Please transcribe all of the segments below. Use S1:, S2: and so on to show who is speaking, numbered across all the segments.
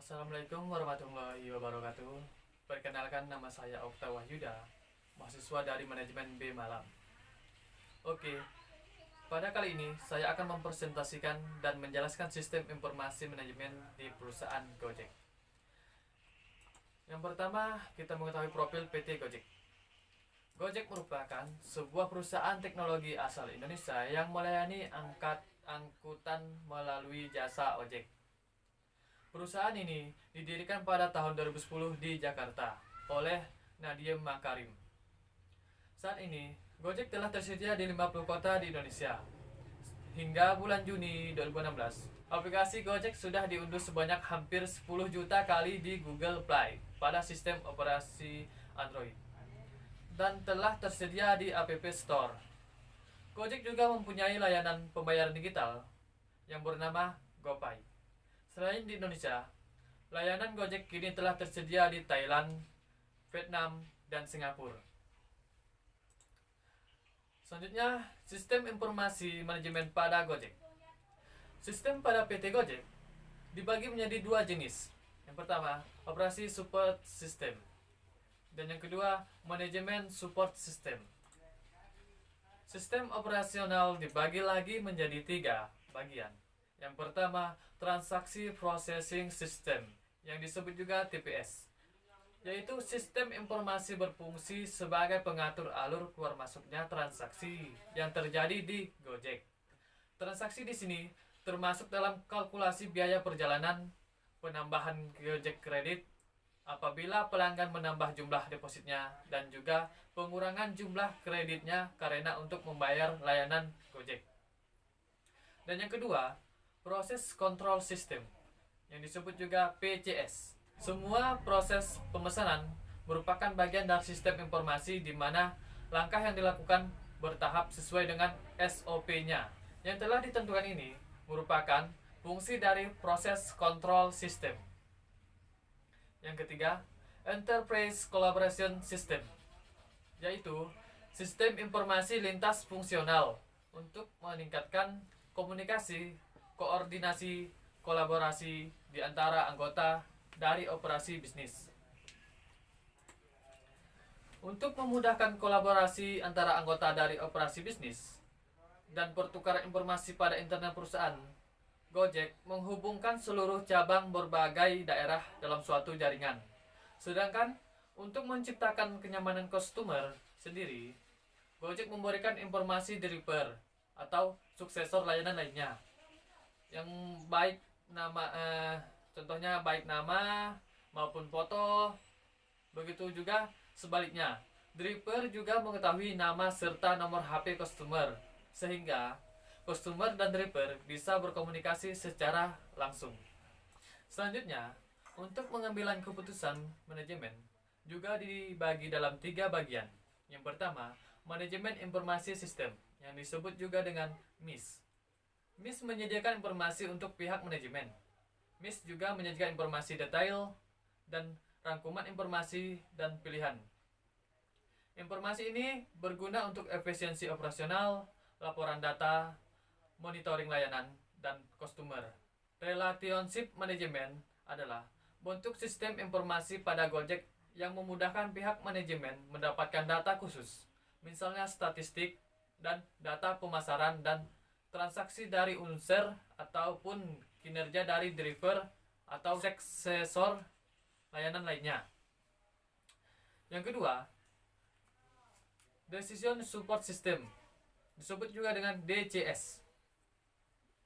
S1: Assalamualaikum warahmatullahi wabarakatuh. Perkenalkan, nama saya Okta Wahyuda, mahasiswa dari Manajemen B Malam. Oke, pada kali ini saya akan mempresentasikan dan menjelaskan sistem informasi manajemen di perusahaan Gojek. Yang pertama, kita mengetahui profil PT Gojek. Gojek merupakan sebuah perusahaan teknologi asal Indonesia yang melayani angkutan melalui jasa ojek. Perusahaan ini didirikan pada tahun 2010 di Jakarta oleh Nadiem Makarim. Saat ini, Gojek telah tersedia di 50 kota di Indonesia. Hingga bulan Juni 2016, aplikasi Gojek sudah diunduh sebanyak hampir 10 juta kali di Google Play pada sistem operasi Android dan telah tersedia di App Store. Gojek juga mempunyai layanan pembayaran digital yang bernama GoPay. Selain di Indonesia, layanan Gojek kini telah tersedia di Thailand, Vietnam, dan Singapura. Selanjutnya, sistem informasi manajemen pada Gojek. Sistem pada PT Gojek dibagi menjadi dua jenis. Yang pertama, operasi support system, dan yang kedua, manajemen support system. Sistem operasional dibagi lagi menjadi tiga bagian. Yang pertama, transaksi processing system, yang disebut juga TPS, yaitu sistem informasi berfungsi sebagai pengatur alur keluar masuknya transaksi yang terjadi di Gojek. Transaksi di sini termasuk dalam kalkulasi biaya perjalanan, penambahan Gojek kredit apabila pelanggan menambah jumlah depositnya, dan juga pengurangan jumlah kreditnya karena untuk membayar layanan Gojek. Dan yang kedua, proses control system, yang disebut juga PCS. Semua proses pemesanan merupakan bagian dari sistem informasi di mana langkah yang dilakukan bertahap sesuai dengan SOP-nya. Yang telah ditentukan ini merupakan fungsi dari proses control system. Yang ketiga, enterprise collaboration system, yaitu sistem informasi lintas fungsional untuk meningkatkan komunikasi, koordinasi, kolaborasi di antara anggota dari operasi bisnis. Untuk memudahkan kolaborasi antara anggota dari operasi bisnis dan pertukaran informasi pada internal perusahaan, Gojek menghubungkan seluruh cabang berbagai daerah dalam suatu jaringan. Sedangkan untuk menciptakan kenyamanan customer sendiri, Gojek memberikan informasi driver atau suksesor layanan lainnya yang baik contohnya baik nama maupun foto. Begitu juga sebaliknya, driver juga mengetahui nama serta nomor HP customer, sehingga customer dan driver bisa berkomunikasi secara langsung. Selanjutnya, untuk pengambilan keputusan manajemen juga dibagi dalam tiga bagian. Yang pertama, manajemen informasi sistem, yang disebut juga dengan MIS. MIS menyediakan informasi untuk pihak manajemen. MIS juga menyajikan informasi detail dan rangkuman informasi dan pilihan. Informasi ini berguna untuk efisiensi operasional, laporan data, monitoring layanan, dan customer. Relationship management adalah bentuk sistem informasi pada Gojek yang memudahkan pihak manajemen mendapatkan data khusus, misalnya statistik dan data pemasaran dan transaksi dari user ataupun kinerja dari driver atau suksesor layanan lainnya. Yang kedua, Decision Support System, disebut juga dengan DCS,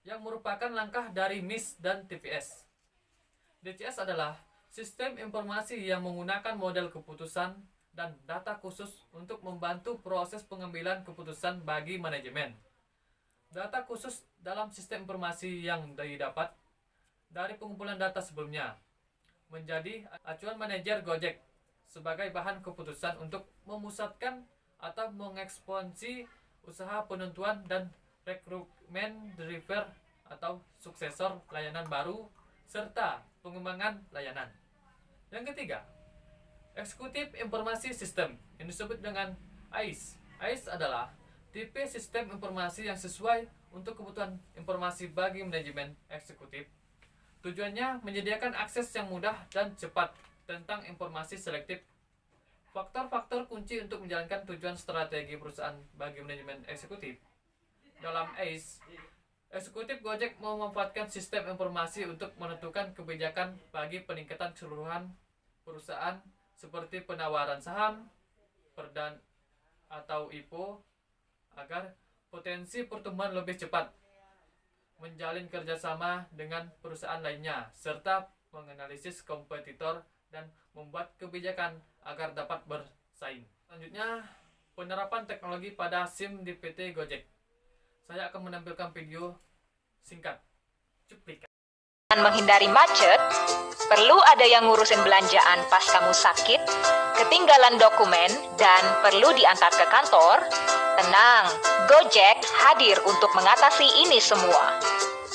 S1: yang merupakan langkah dari MIS dan TPS. DCS adalah sistem informasi yang menggunakan model keputusan dan data khusus untuk membantu proses pengambilan keputusan bagi manajemen. Data khusus dalam sistem informasi yang didapat dari pengumpulan data sebelumnya menjadi acuan manajer Gojek sebagai bahan keputusan untuk memusatkan atau mengekspansi usaha penentuan dan rekrutmen driver atau suksesor layanan baru serta pengembangan layanan. Yang ketiga, Executive Informasi System, yang disebut dengan AIS. AIS adalah tipe sistem informasi yang sesuai untuk kebutuhan informasi bagi manajemen eksekutif Tujuannya menyediakan akses yang mudah dan cepat tentang informasi selektif. Faktor-faktor kunci untuk menjalankan tujuan strategi perusahaan bagi manajemen eksekutif. Dalam ACE, eksekutif Gojek memanfaatkan sistem informasi untuk menentukan kebijakan bagi peningkatan keseluruhan perusahaan seperti penawaran saham, perdan atau IPO agar potensi pertumbuhan lebih cepat, menjalin kerjasama dengan perusahaan lainnya, serta menganalisis kompetitor dan membuat kebijakan agar dapat bersaing. Selanjutnya, penerapan teknologi pada SIM di PT Gojek. Saya akan menampilkan video singkat cuplikan.
S2: Menghindari macet, perlu ada yang ngurusin belanjaan pas kamu sakit, ketinggalan dokumen, dan perlu diantar ke kantor. Tenang, Gojek hadir untuk mengatasi ini semua.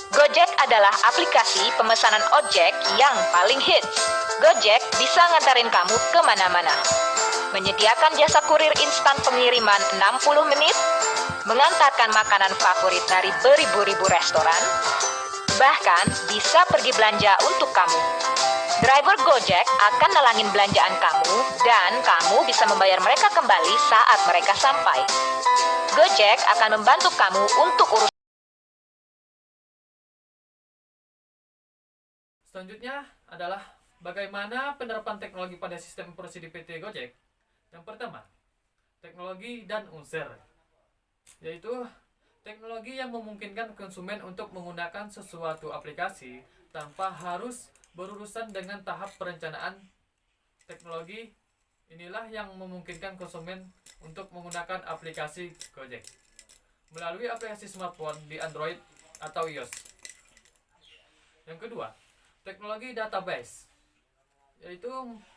S2: Gojek adalah aplikasi pemesanan ojek yang paling hits. Gojek bisa ngantarin kamu kemana-mana. Menyediakan jasa kurir instan pengiriman 60 menit, mengantarkan makanan favorit dari beribu-ribu restoran, bahkan bisa pergi belanja untuk kamu. Driver Gojek akan nalangin belanjaan kamu dan kamu bisa membayar mereka kembali saat mereka sampai. Gojek akan membantu kamu untuk urus.
S1: Selanjutnya adalah bagaimana penerapan teknologi pada sistem operasi di PT Gojek. Yang pertama, teknologi dan unsur, yaitu teknologi yang memungkinkan konsumen untuk menggunakan sesuatu aplikasi tanpa harus berurusan dengan tahap perencanaan. Teknologi inilah yang memungkinkan konsumen untuk menggunakan aplikasi Gojek melalui aplikasi smartphone di Android atau iOS. Yang kedua, teknologi database, yaitu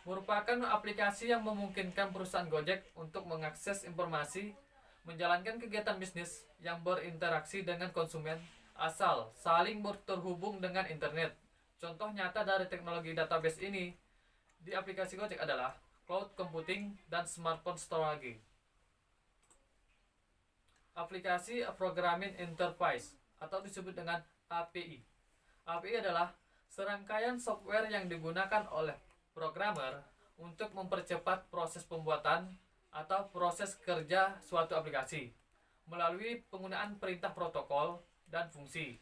S1: merupakan aplikasi yang memungkinkan perusahaan Gojek untuk mengakses informasi, menjalankan kegiatan bisnis yang berinteraksi dengan konsumen asal saling terhubung dengan internet. Contoh nyata dari teknologi database ini di aplikasi Gojek adalah cloud computing dan smartphone storage. Aplikasi Programming Interface atau disebut dengan API. API adalah serangkaian software yang digunakan oleh programmer untuk mempercepat proses pembuatan atau proses kerja suatu aplikasi melalui penggunaan perintah protokol dan fungsi.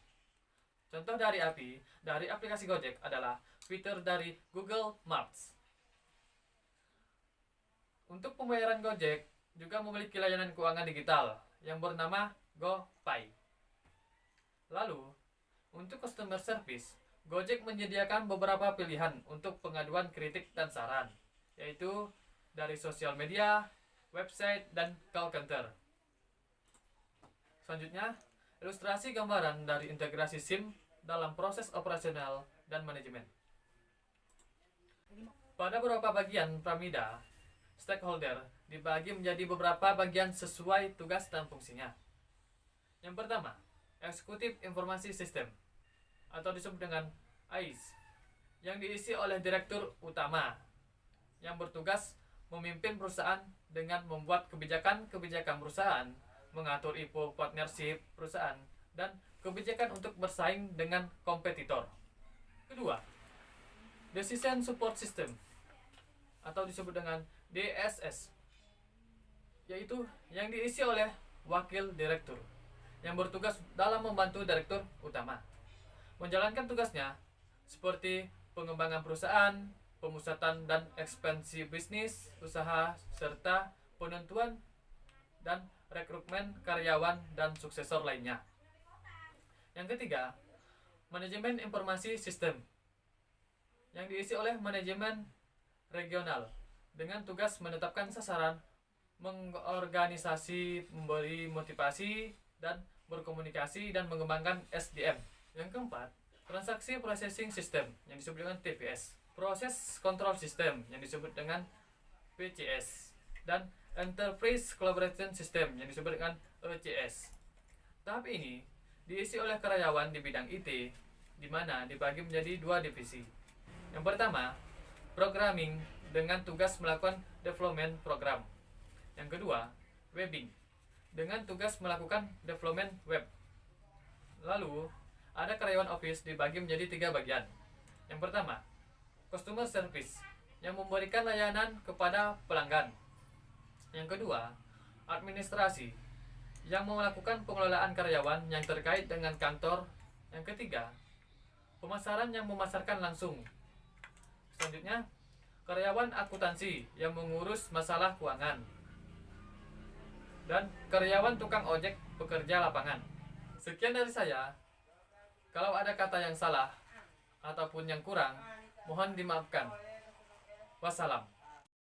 S1: Contoh dari API dari aplikasi Gojek adalah fitur dari Google Maps. Untuk pembayaran Gojek juga memiliki layanan keuangan digital yang bernama GoPay. Lalu, untuk customer service, Gojek menyediakan beberapa pilihan untuk pengaduan kritik dan saran, yaitu dari sosial media, website, dan call center. Selanjutnya, ilustrasi gambaran dari integrasi SIM dalam proses operasional dan manajemen. Pada beberapa bagian piramida, stakeholder dibagi menjadi beberapa bagian sesuai tugas dan fungsinya. Yang pertama, Eksekutif Informasi Sistem atau disebut dengan AIS, yang diisi oleh Direktur Utama yang bertugas memimpin perusahaan dengan membuat kebijakan-kebijakan perusahaan, mengatur IPO partnership perusahaan, dan kebijakan untuk bersaing dengan kompetitor. Kedua, Decision Support System atau disebut dengan DSS, yaitu yang diisi oleh Wakil Direktur yang bertugas dalam membantu Direktur Utama menjalankan tugasnya seperti pengembangan perusahaan, pemusatan dan ekspansi bisnis usaha, serta penentuan dan rekrutmen karyawan dan suksesor lainnya. Yang ketiga, Manajemen Informasi Sistem yang diisi oleh manajemen regional dengan tugas menetapkan sasaran, mengorganisasi, memberi motivasi, dan berkomunikasi dan mengembangkan SDM. Yang keempat, Transaksi Processing System yang disebut dengan TPS, Proses Control System yang disebut dengan PCS, dan Enterprise Collaboration System yang disebut dengan ECS. Tahap ini diisi oleh karyawan di bidang IT, di mana dibagi menjadi dua divisi. Yang pertama, Programming dengan tugas melakukan development program. Yang kedua, Webbing dengan tugas melakukan development web. Lalu, ada karyawan office dibagi menjadi tiga bagian, Yang pertama, customer service yang memberikan layanan kepada pelanggan. Yang kedua, administrasi yang melakukan pengelolaan karyawan yang terkait dengan kantor. Yang ketiga, pemasaran yang memasarkan langsung. Selanjutnya, karyawan akuntansi yang mengurus masalah keuangan. Dan karyawan tukang ojek pekerja lapangan. Sekian dari saya. Kalau ada kata yang salah ataupun yang kurang, mohon dimaafkan. Wassalam.